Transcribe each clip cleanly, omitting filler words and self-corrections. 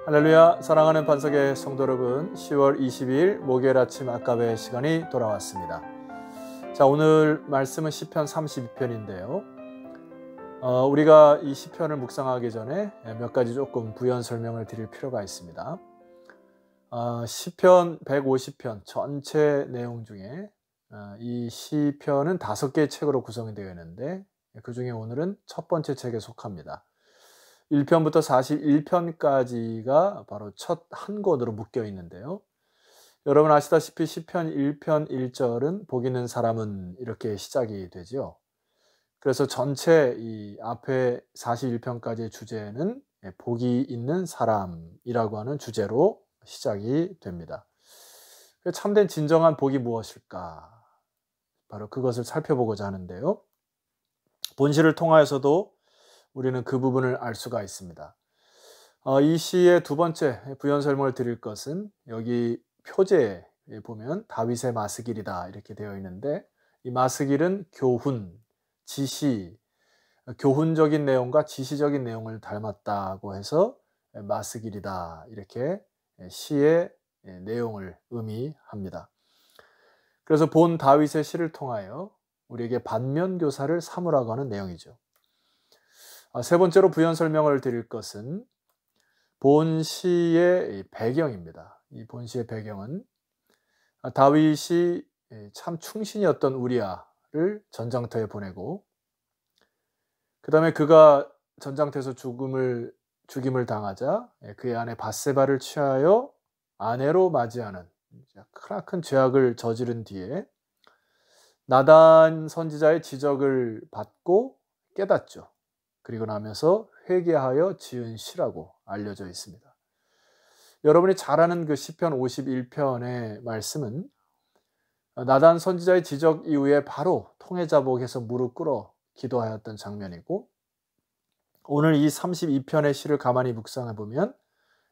할렐루야. 사랑하는 반석의 성도 여러분, 10월 22일 목요일 아침 아까베 시간이 돌아왔습니다. 자, 오늘 말씀은 시편 32편인데요. 우리가 이 시편을 묵상하기 전에 몇 가지 조금 부연 설명을 드릴 필요가 있습니다. 시편 150편 전체 내용 중에 이 시편은 5개의 책으로 구성이 되어 있는데 그 중에 오늘은 첫 번째 책에 속합니다. 1편부터 41편까지가 바로 첫 한 권으로 묶여 있는데요. 여러분 아시다시피 시편 1편 1절은 복 있는 사람은 이렇게 시작이 되죠. 그래서 전체 이 앞에 41편까지의 주제는 복이 있는 사람이라고 하는 주제로 시작이 됩니다. 참된 진정한 복이 무엇일까? 바로 그것을 살펴보고자 하는데요. 본시를 통하여서도 우리는 그 부분을 알 수가 있습니다. 이 시의 두 번째 부연 설명을 드릴 것은 여기 표제에 보면 다윗의 마스길이다 이렇게 되어 있는데 이 마스길은 교훈, 지시, 교훈적인 내용과 지시적인 내용을 닮았다고 해서 마스길이다 이렇게 시의 내용을 의미합니다. 그래서 본 다윗의 시를 통하여 우리에게 반면교사를 삼으라고 하는 내용이죠. 세 번째로 부연 설명을 드릴 것은 본 시의 배경입니다. 이 본 시의 배경은 다윗이 참 충신이었던 우리아를 전장터에 보내고 그 다음에 그가 전장터에서 죽임을 당하자 그의 아내 밧세바를 취하여 아내로 맞이하는 크나큰 죄악을 저지른 뒤에 나단 선지자의 지적을 받고 깨닫죠. 그리고 나면서 회개하여 지은 시라고 알려져 있습니다. 여러분이 잘 아는 그 시편 51편의 말씀은 나단 선지자의 지적 이후에 바로 통회자복에서 무릎 꿇어 기도하였던 장면이고 오늘 이 32편의 시를 가만히 묵상해 보면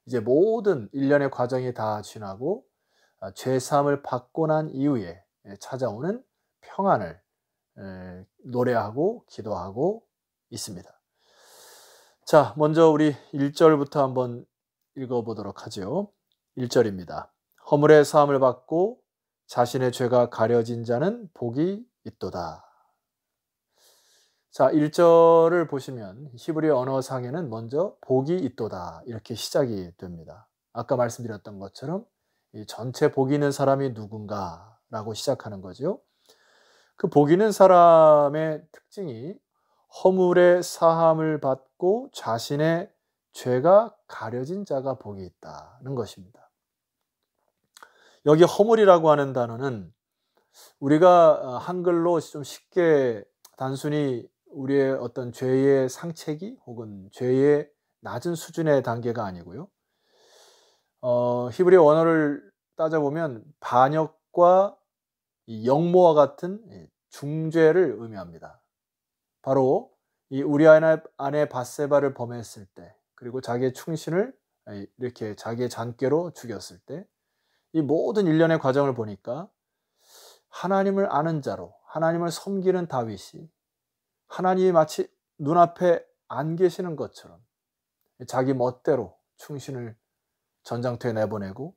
이제 모든 일련의 과정이 다 지나고 죄사함을 받고 난 이후에 찾아오는 평안을 노래하고 기도하고 있습니다. 자, 먼저 우리 1절부터 한번 읽어보도록 하죠. 1절입니다. 허물의 사함을 받고 자신의 죄가 가려진 자는 복이 있도다. 자, 1절을 보시면 히브리 언어상에는 먼저 복이 있도다 이렇게 시작이 됩니다. 아까 말씀드렸던 것처럼 이 전체 복 있는 사람이 누군가 라고 시작하는 거죠. 그 복 있는 사람의 특징이 허물의 사함을 받고 자신의 죄가 가려진 자가 복이 있다는 것입니다. 여기 허물이라고 하는 단어는 우리가 한글로 좀 쉽게 단순히 우리의 어떤 죄의 상체기 혹은 죄의 낮은 수준의 단계가 아니고요. 히브리 원어를 따져보면 반역과 이 영모와 같은 중죄를 의미합니다. 바로 이 우리아 아내 밧세바를 범했을 때 그리고 자기의 충신을 이렇게 자기의 잔꾀로 죽였을 때 이 모든 일련의 과정을 보니까 하나님을 아는 자로 하나님을 섬기는 다윗이 하나님이 마치 눈앞에 안 계시는 것처럼 자기 멋대로 충신을 전장터에 내보내고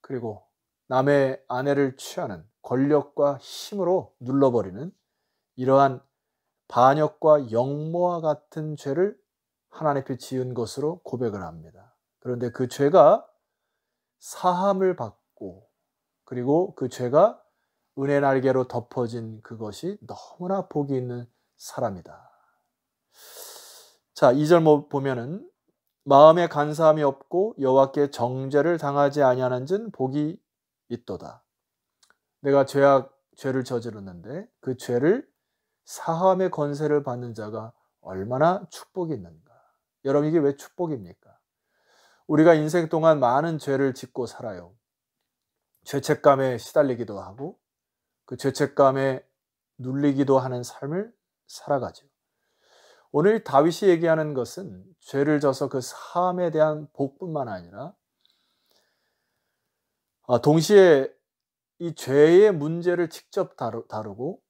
그리고 남의 아내를 취하는 권력과 힘으로 눌러버리는 이러한 반역과 영모와 같은 죄를 하나님 앞에 지은 것으로 고백을 합니다. 그런데 그 죄가 사함을 받고 그리고 그 죄가 은혜 날개로 덮어진 그것이 너무나 복이 있는 사람이다. 자, 2절 보면은 마음에 간사함이 없고 여호와께 정죄를 당하지 아니하는 자는 복이 있도다. 내가 죄를 저질렀는데 그 죄를 사함의 권세를 받는 자가 얼마나 축복이 있는가. 여러분 이게 왜 축복입니까? 우리가 인생 동안 많은 죄를 짓고 살아요. 죄책감에 시달리기도 하고 그 죄책감에 눌리기도 하는 삶을 살아가죠. 오늘 다윗이 얘기하는 것은 죄를 져서 그 사함에 대한 복뿐만 아니라 동시에 이 죄의 문제를 직접 다루고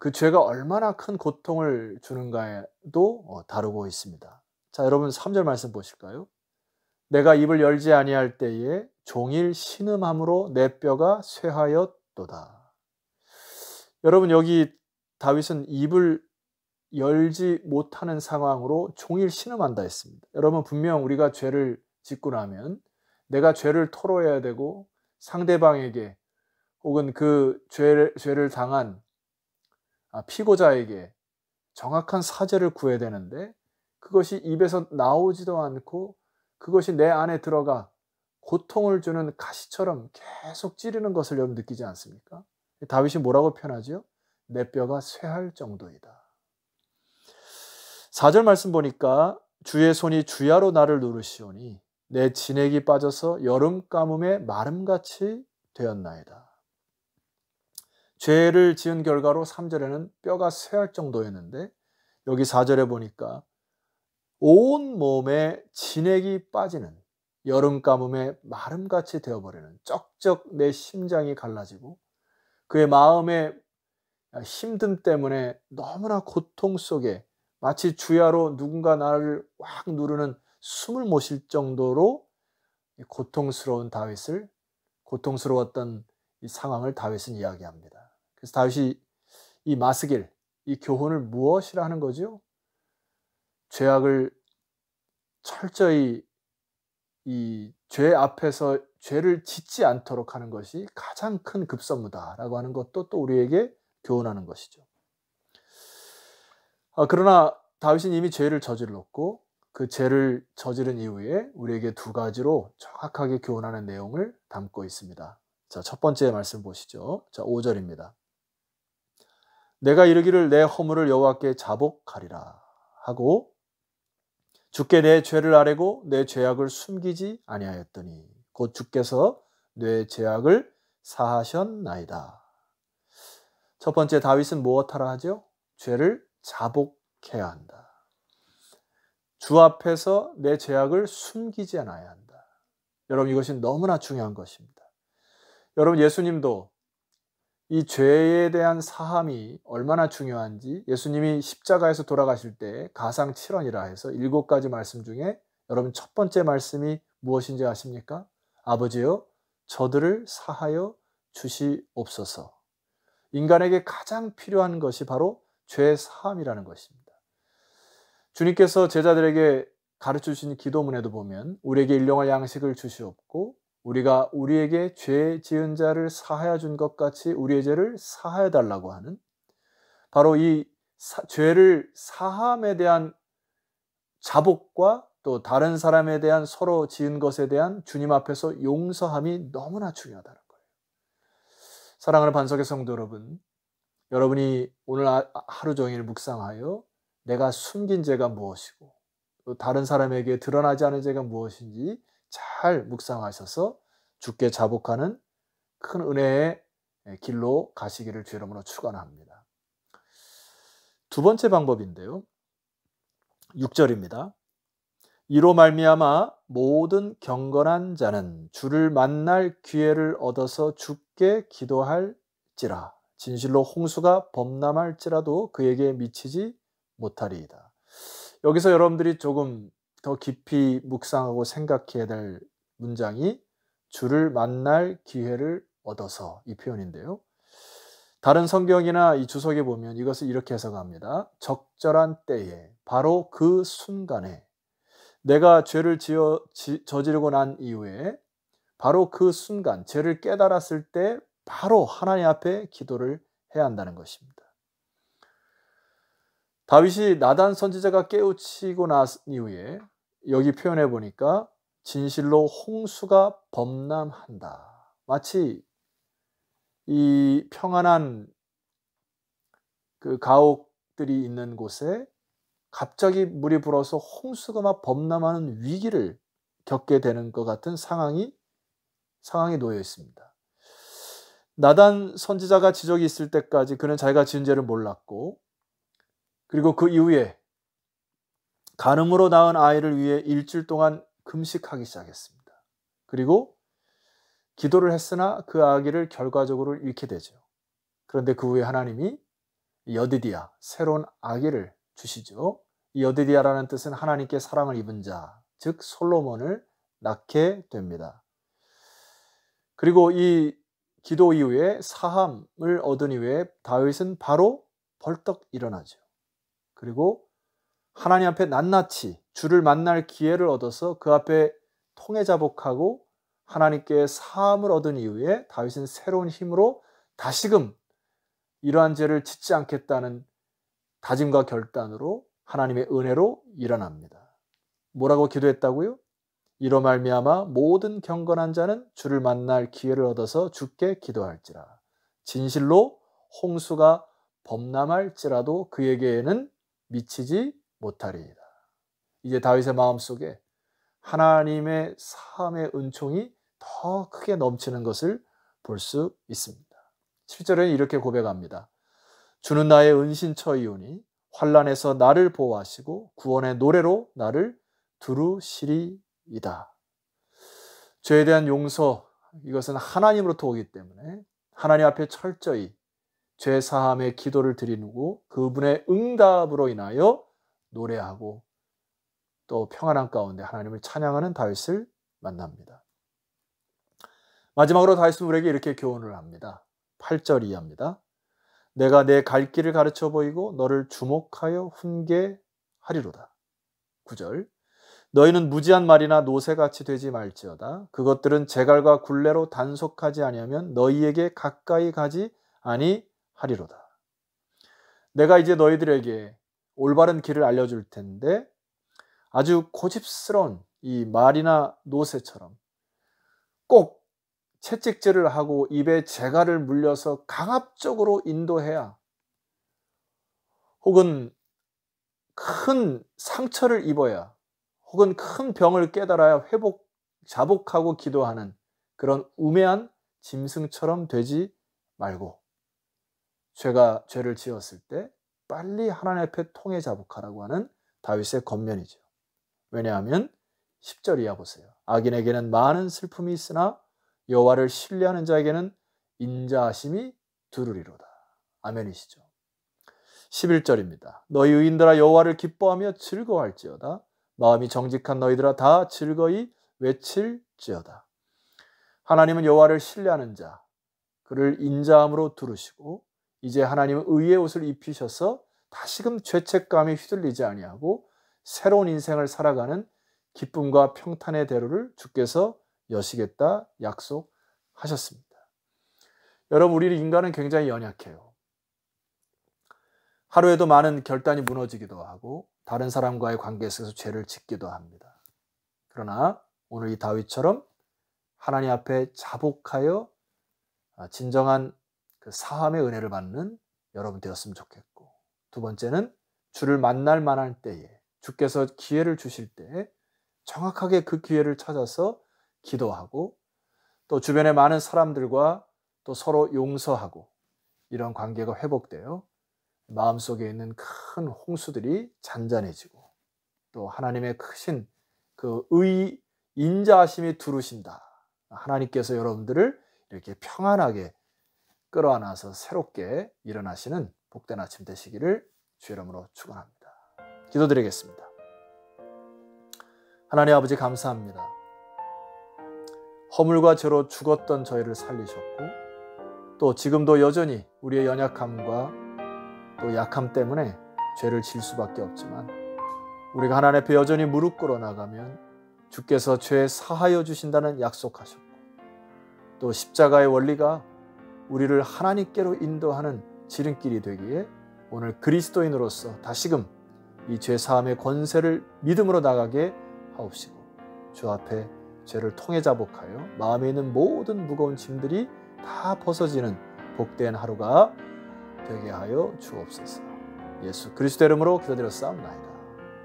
그 죄가 얼마나 큰 고통을 주는가에도 다루고 있습니다. 자, 여러분 3절 말씀 보실까요? 내가 입을 열지 아니할 때에 종일 신음함으로 내 뼈가 쇠하였도다. 여러분, 여기 다윗은 입을 열지 못하는 상황으로 종일 신음한다 했습니다. 여러분, 분명 우리가 죄를 짓고 나면 내가 죄를 토로해야 되고 상대방에게 혹은 그 죄를 당한 피고자에게 정확한 사죄를 구해야 되는데 그것이 입에서 나오지도 않고 그것이 내 안에 들어가 고통을 주는 가시처럼 계속 찌르는 것을 여러분 느끼지 않습니까? 다윗이 뭐라고 표현하죠? 내 뼈가 쇠할 정도이다. 4절 말씀 보니까 주의 손이 주야로 나를 누르시오니 내 진액이 빠져서 여름 가뭄에 마름같이 되었나이다. 죄를 지은 결과로 3절에는 뼈가 쇠할 정도였는데 여기 4절에 보니까 온 몸에 진액이 빠지는 여름 가뭄에 마름같이 되어버리는, 쩍쩍 내 심장이 갈라지고 그의 마음의 힘듦 때문에 너무나 고통 속에 마치 주야로 누군가 나를 확 누르는 숨을 못 쉴 정도로 고통스러웠던 이 상황을 다윗은 이야기합니다. 그래서 다윗이 이 마스길, 이 교훈을 무엇이라 하는 거죠? 죄악을 철저히 이 죄 앞에서 죄를 짓지 않도록 하는 것이 가장 큰 급선무다라고 하는 것도 또 우리에게 교훈하는 것이죠. 그러나 다윗은 이미 죄를 저질렀고 그 죄를 저지른 이후에 우리에게 두 가지로 정확하게 교훈하는 내용을 담고 있습니다. 자, 첫 번째 말씀 보시죠. 자, 5절입니다. 내가 이르기를 내 허물을 여호와께 자복하리라 하고 주께 내 죄를 아뢰고 내 죄악을 숨기지 아니하였더니 곧 주께서 내 죄악을 사하셨나이다. 첫 번째, 다윗은 무엇하라 하죠? 죄를 자복해야 한다. 주 앞에서 내 죄악을 숨기지 않아야 한다. 여러분, 이것이 너무나 중요한 것입니다. 여러분, 예수님도 이 죄에 대한 사함이 얼마나 중요한지 예수님이 십자가에서 돌아가실 때 가상 7원이라 해서 7가지 말씀 중에 여러분 첫 번째 말씀이 무엇인지 아십니까? 아버지여 저들을 사하여 주시옵소서. 인간에게 가장 필요한 것이 바로 죄 사함이라는 것입니다. 주님께서 제자들에게 가르쳐 주신 기도문에도 보면 우리에게 일용할 양식을 주시옵고 우리가 우리에게 죄 지은 자를 사하여 준 것 같이 우리의 죄를 사하여 달라고 하는 바로 이 죄를 사함에 대한 자복과 또 다른 사람에 대한 서로 지은 것에 대한 주님 앞에서 용서함이 너무나 중요하다는 거예요. 사랑하는 반석의 성도 여러분, 여러분이 오늘 하루 종일 묵상하여 내가 숨긴 죄가 무엇이고 또 다른 사람에게 드러나지 않은 죄가 무엇인지 잘 묵상하셔서 주께 자복하는 큰 은혜의 길로 가시기를 주 이름으로 축원합니다. 두 번째 방법인데요. 6절입니다. 이로 말미암아 모든 경건한 자는 주를 만날 기회를 얻어서 주께 기도할지라 진실로 홍수가 범람할지라도 그에게 미치지 못하리이다. 여기서 여러분들이 조금 더 깊이 묵상하고 생각해야 될 문장이 주를 만날 기회를 얻어서 이 표현인데요. 다른 성경이나 이 주석에 보면 이것을 이렇게 해석합니다. 적절한 때에 바로 그 순간에 내가 죄를 저지르고 난 이후에 바로 그 순간 죄를 깨달았을 때 바로 하나님 앞에 기도를 해야 한다는 것입니다. 다윗이 나단 선지자가 깨우치고 난 이후에 여기 표현해 보니까 진실로 홍수가 범람한다. 마치 이 평안한 그 가옥들이 있는 곳에 갑자기 물이 불어서 홍수가 막 범람하는 위기를 겪게 되는 것 같은 상황이 놓여 있습니다. 나단 선지자가 지적이 있을 때까지 그는 자기가 지은 죄를 몰랐고 그리고 그 이후에 간음으로 낳은 아이를 위해 일주일 동안 금식하기 시작했습니다. 그리고 기도를 했으나 그 아기를 결과적으로 잃게 되죠. 그런데 그 후에 하나님이 여디디야, 새로운 아기를 주시죠. 이 여디디야라는 뜻은 하나님께 사랑을 입은 자, 즉 솔로몬을 낳게 됩니다. 그리고 이 기도 이후에 사함을 얻은 이후에 다윗은 바로 벌떡 일어나죠. 그리고 하나님 앞에 낱낱이 주를 만날 기회를 얻어서 그 앞에 통회자복하고 하나님께 사함을 얻은 이후에 다윗은 새로운 힘으로 다시금 이러한 죄를 짓지 않겠다는 다짐과 결단으로 하나님의 은혜로 일어납니다. 뭐라고 기도했다고요? 이로 말미암아 모든 경건한 자는 주를 만날 기회를 얻어서 주께 기도할지라. 진실로 홍수가 범람할지라도 그에게는 미치지 못하리이다. 이제 다윗의 마음속에 하나님의 사함의 은총이 더 크게 넘치는 것을 볼 수 있습니다. 7절에는 이렇게 고백합니다. 주는 나의 은신처이오니 환난에서 나를 보호하시고 구원의 노래로 나를 두루시리이다. 죄에 대한 용서, 이것은 하나님으로부터 오기 때문에 하나님 앞에 철저히 죄 사함의 기도를 드리고 그분의 응답으로 인하여 노래하고 또 평안한 가운데 하나님을 찬양하는 다윗을 만납니다. 마지막으로 다윗은 우리에게 이렇게 교훈을 합니다. 8절 이하입니다. 내가 내 갈 길을 가르쳐 보이고 너를 주목하여 훈계하리로다. 9절 너희는 무지한 말이나 노새같이 되지 말지어다. 그것들은 제갈과 굴레로 단속하지 아니하면 너희에게 가까이 가지 아니하리로다. 내가 이제 너희들에게 올바른 길을 알려줄 텐데 아주 고집스러운 이 말이나 노새처럼 꼭 채찍질을 하고 입에 재갈을 물려서 강압적으로 인도해야 혹은 큰 상처를 입어야 혹은 큰 병을 깨달아야 자복하고 기도하는 그런 우매한 짐승처럼 되지 말고 죄를 지었을 때 빨리 하나님 앞에 통해 자복하라고 하는 다윗의 권면이죠. 왜냐하면 10절 이하 보세요. 악인에게는 많은 슬픔이 있으나 여호와를 신뢰하는 자에게는 인자하심이 두루리로다. 아멘이시죠. 11절입니다. 너희 의인들아 여호와를 기뻐하며 즐거워할지어다. 마음이 정직한 너희들아 다 즐거이 외칠지어다. 하나님은 여호와를 신뢰하는 자, 그를 인자함으로 두르시고 이제 하나님은 의의 옷을 입히셔서 다시금 죄책감에 휘둘리지 아니하고 새로운 인생을 살아가는 기쁨과 평탄의 대로를 주께서 여시겠다 약속하셨습니다. 여러분, 우리 인간은 굉장히 연약해요. 하루에도 많은 결단이 무너지기도 하고 다른 사람과의 관계에서 죄를 짓기도 합니다. 그러나 오늘 이 다윗처럼 하나님 앞에 자복하여 진정한 그 사함의 은혜를 받는 여러분 되었으면 좋겠고, 두 번째는 주를 만날 만한 때에 주께서 기회를 주실 때에 정확하게 그 기회를 찾아서 기도하고 또 주변의 많은 사람들과 또 서로 용서하고 이런 관계가 회복되어 마음속에 있는 큰 홍수들이 잔잔해지고 또 하나님의 크신 그 인자하심이 두르신다. 하나님께서 여러분들을 이렇게 평안하게 끌어안아서 새롭게 일어나시는 복된 아침 되시기를 주의 이름으로 축원합니다. 기도드리겠습니다. 하나님 아버지 감사합니다. 허물과 죄로 죽었던 저희를 살리셨고 또 지금도 여전히 우리의 연약함과 또 약함 때문에 죄를 질 수밖에 없지만 우리가 하나님 앞에 여전히 무릎 꿇어 나가면 주께서 죄 사하여 주신다는 약속하셨고 또 십자가의 원리가 우리를 하나님께로 인도하는 지름길이 되기에 오늘 그리스도인으로서 다시금 이 죄 사함의 권세를 믿음으로 나가게 하옵시고 주 앞에 죄를 통해 자복하여 마음에 있는 모든 무거운 짐들이 다 벗어지는 복된 하루가 되게 하여 주옵소서. 예수 그리스도 이름으로 기도드렸사옵나이다.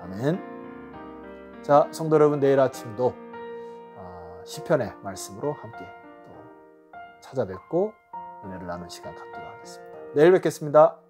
아멘. 자, 성도 여러분, 내일 아침도 시편의 말씀으로 함께 또 찾아뵙고 은혜를 나누는 시간 갖도록 하겠습니다. 내일 뵙겠습니다.